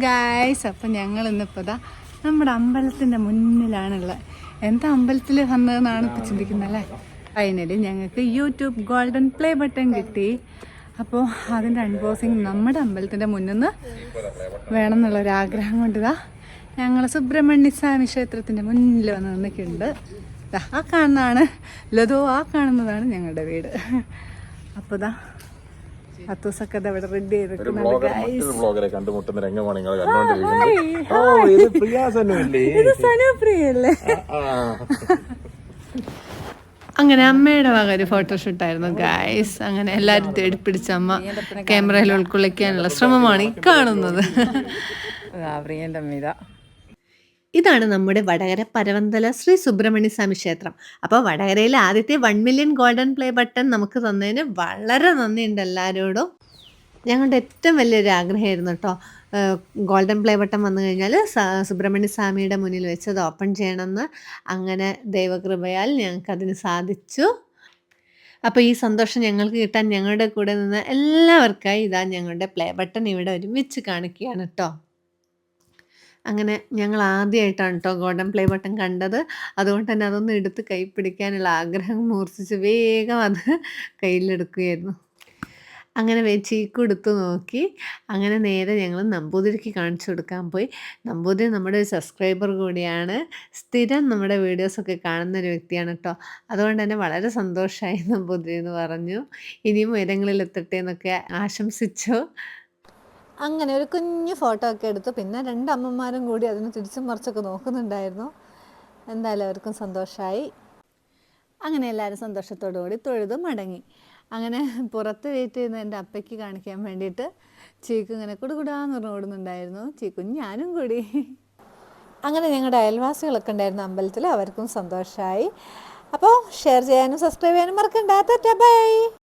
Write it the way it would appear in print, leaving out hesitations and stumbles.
Guys, അപ്പം ഞങ്ങൾ ഇന്നിപ്പോൾ ഇതാ നമ്മുടെ അമ്പലത്തിൻ്റെ മുന്നിലാണുള്ളത്. എന്താ അമ്പലത്തിൽ വന്നതെന്നാണ് ഇപ്പോൾ ചിന്തിക്കുന്നത് അല്ലേ. ഫൈനലി ഞങ്ങൾക്ക് യൂട്യൂബ് ഗോൾഡൻ പ്ലേ ബട്ടൺ കിട്ടി. അപ്പോൾ അതിൻ്റെ അൺബോക്സിങ് നമ്മുടെ അമ്പലത്തിൻ്റെ മുന്നിൽ നിന്ന് വേണം എന്നുള്ളൊരാഗ്രഹം കൊണ്ട് ഇതാ ഞങ്ങൾ സുബ്രഹ്മണ്യ സ്വാമി ക്ഷേത്രത്തിൻ്റെ മുന്നിൽ വന്ന് നിൽക്കുന്നുണ്ട്. ആ കാണുന്നതാണ് ലതോ, ആ കാണുന്നതാണ് ഞങ്ങളുടെ വീട്. അപ്പോൾ ഇതാ അത്തൂസൊക്കെ ഇവിടെ റെഡി ചെയ്തിരിക്കുന്നുണ്ട്. അങ്ങനെ അമ്മയുടെ വക ഒരു ഫോട്ടോഷൂട്ടായിരുന്നു ഗായ്സ്. അങ്ങനെ എല്ലാവരും തേടിപ്പിടിച്ച അമ്മ ക്യാമറയിൽ ഉൾക്കൊള്ളിക്കാനുള്ള ശ്രമമാണ് ഈ കാണുന്നത്. ഇതാണ് നമ്മുടെ വടകര പരവന്തല ശ്രീ സുബ്രഹ്മണ്യ സ്വാമി ക്ഷേത്രം. അപ്പോൾ വടകരയിലെ ആദ്യത്തെ 1 മില്യൺ ഗോൾഡൻ പ്ലേ ബട്ടൺ നമുക്ക് തന്നതിന് വളരെ നന്ദിയുണ്ട് എല്ലാവരോടും. ഞങ്ങളുടെ ഏറ്റവും വലിയൊരു ആഗ്രഹമായിരുന്നു കേട്ടോ, ഗോൾഡൻ പ്ലേ ബട്ടൺ വന്നു കഴിഞ്ഞാൽ സുബ്രഹ്മണ്യ സ്വാമിയുടെ മുന്നിൽ വെച്ച് അത് ഓപ്പൺ ചെയ്യണമെന്ന്. അങ്ങനെ ദൈവകൃപയാൽ ഞങ്ങൾക്കതിന് സാധിച്ചു. അപ്പോൾ ഈ സന്തോഷം ഞങ്ങൾക്ക് കിട്ടാൻ ഞങ്ങളുടെ കൂടെ നിന്ന് എല്ലാവർക്കായി ഇതാ ഞങ്ങളുടെ പ്ലേ ബട്ടൺ ഇവിടെ ഒരുമിച്ച് കാണിക്കുകയാണ് കേട്ടോ. അങ്ങനെ ഞങ്ങൾ ആദ്യമായിട്ടാണ് കേട്ടോ ഗോൾഡൻ പ്ലേ ബട്ടൺ കണ്ടത്. അതുകൊണ്ട് തന്നെ അതൊന്നും എടുത്ത് കൈ പിടിക്കാനുള്ള ആഗ്രഹം മൂർച്ഛിച്ച് വേഗം അത് കയ്യിലെടുക്കുകയായിരുന്നു. അങ്ങനെ ചീക്കു എടുത്ത് നോക്കി. അങ്ങനെ നേരെ ഞങ്ങൾ നമ്പൂതിരിക്ക് കാണിച്ചു കൊടുക്കാൻ പോയി. നമ്പൂതിരി നമ്മുടെ ഒരു സബ്സ്ക്രൈബർ കൂടിയാണ്, സ്ഥിരം നമ്മുടെ വീഡിയോസൊക്കെ കാണുന്ന ഒരു വ്യക്തിയാണ് കേട്ടോ. അതുകൊണ്ട് തന്നെ വളരെ സന്തോഷമായി നമ്പൂതിരി എന്ന് പറഞ്ഞു. ഇനിയും ഉയരങ്ങളിൽ എത്തട്ടെ എന്നൊക്കെ ആശംസിച്ചു. അങ്ങനെ ഒരു കുഞ്ഞു ഫോട്ടോ ഒക്കെ എടുത്തു. പിന്നെ 2 അമ്മമാരും കൂടി അതിന് തിരിച്ചും മറിച്ചൊക്കെ നോക്കുന്നുണ്ടായിരുന്നു. എന്തായാലും അവർക്കും സന്തോഷമായി. അങ്ങനെ എല്ലാവരും സന്തോഷത്തോടു കൂടി തൊഴുതു മടങ്ങി. അങ്ങനെ പുറത്ത് വെയിറ്റ് ചെയ്യുന്ന എൻ്റെ അപ്പയ്ക്ക് കാണിക്കാൻ വേണ്ടിയിട്ട് ചീക്കു ഇങ്ങനെ കുടുകുടാന്ന് പറഞ്ഞ് ഓടുന്നുണ്ടായിരുന്നു. ചീക്കും ഞാനും കൂടി. അങ്ങനെ ഞങ്ങളുടെ അയൽവാസികളൊക്കെ ഉണ്ടായിരുന്നു അമ്പലത്തിൽ, അവർക്കും സന്തോഷമായി. അപ്പോൾ ഷെയർ ചെയ്യാനും സബ്സ്ക്രൈബ് ചെയ്യാനും മറക്കണ്ട. ബൈ.